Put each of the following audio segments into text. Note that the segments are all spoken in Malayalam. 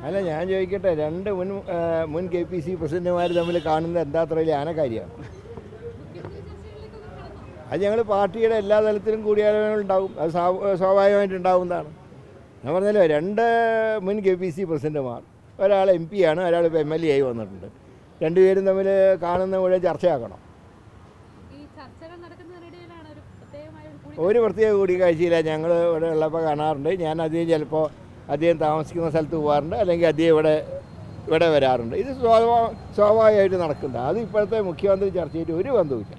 അല്ല, ഞാൻ ചോദിക്കട്ടെ, രണ്ട് മുൻ KPC പ്രസിഡന്റുമാർ തമ്മിൽ കാണുന്നത് എന്താ അത്ര വലിയ ആനക്കാര്യമാണ്? അത് ഞങ്ങൾ പാർട്ടിയുടെ എല്ലാ തലത്തിലും കൂടിയാലോചനകളുണ്ടാവും, അത് സ്വാഭാവികമായിട്ടുണ്ടാവുന്നതാണ്. ഞാൻ പറഞ്ഞല്ലോ, രണ്ട് മുൻ KPC പ്രസിഡന്റുമാർ, ഒരാൾ MP ആണ്, ഒരാൾ ഇപ്പോൾ MLA ആയി വന്നിട്ടുണ്ട്. രണ്ടുപേരും തമ്മിൽ കാണുന്ന മുഴുവൻ ചർച്ചയാക്കണം. ഒരു പ്രത്യേക കൂടിക്കാഴ്ചയില്ല, ഞങ്ങൾ ഇവിടെ ഉള്ളപ്പോൾ കാണാറുണ്ട്. ഞാൻ അദ്ദേഹം ചിലപ്പോൾ അദ്ദേഹം താമസിക്കുന്ന സ്ഥലത്ത് പോകാറുണ്ട്, അല്ലെങ്കിൽ അദ്ദേഹം ഇവിടെ വരാറുണ്ട്. ഇത് സ്വാഭാവികമായിട്ട് നടക്കുന്നത്. അത് ഇപ്പോഴത്തെ മുഖ്യമന്ത്രി ചർച്ചയായിട്ട് ഒരു ബന്ധവുമില്ല.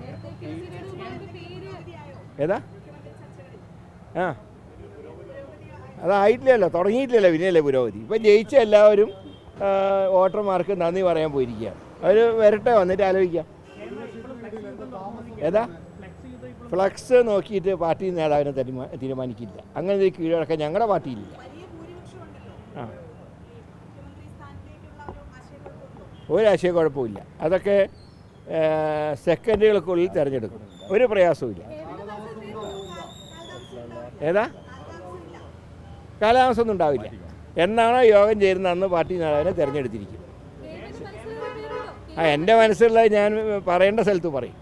ഏതാ? അതായിട്ടില്ലല്ലോ, തുടങ്ങിയിട്ടില്ലല്ലോ, പിന്നെയല്ലേ പുരോഗതി. ഇപ്പം ജയിച്ച എല്ലാവരും വോട്ടർമാർക്ക് നന്ദി പറയാൻ പോയിരിക്കുകയാണ്. അവർ വരട്ടെ, വന്നിട്ട് ആലോചിക്കാം. ഏതാ? ഫ്ലക്സ് നോക്കിയിട്ട് പാർട്ടി നേതാവിനെ തീരുമാനിക്കില്ല. അങ്ങനെ ഒരു കീഴടക്കം ഞങ്ങളുടെ പാർട്ടിയിലില്ല. ഒരു ആശയക്കുഴപ്പമില്ല. അതൊക്കെ സെക്കൻഡുകൾക്കുള്ളിൽ തിരഞ്ഞെടുക്കും, ഒരു പ്രയാസവുമില്ല. ഏതാ? കാലതാമസമൊന്നും ഉണ്ടാവില്ല. എന്നാണോ യോഗം ചേരുന്ന അന്ന് പാർട്ടി നേതാവിനെ തിരഞ്ഞെടുത്തിരിക്കും. എൻ്റെ മനസ്സിലുള്ളത് ഞാൻ പറയേണ്ട സ്ഥലത്ത് പറയും.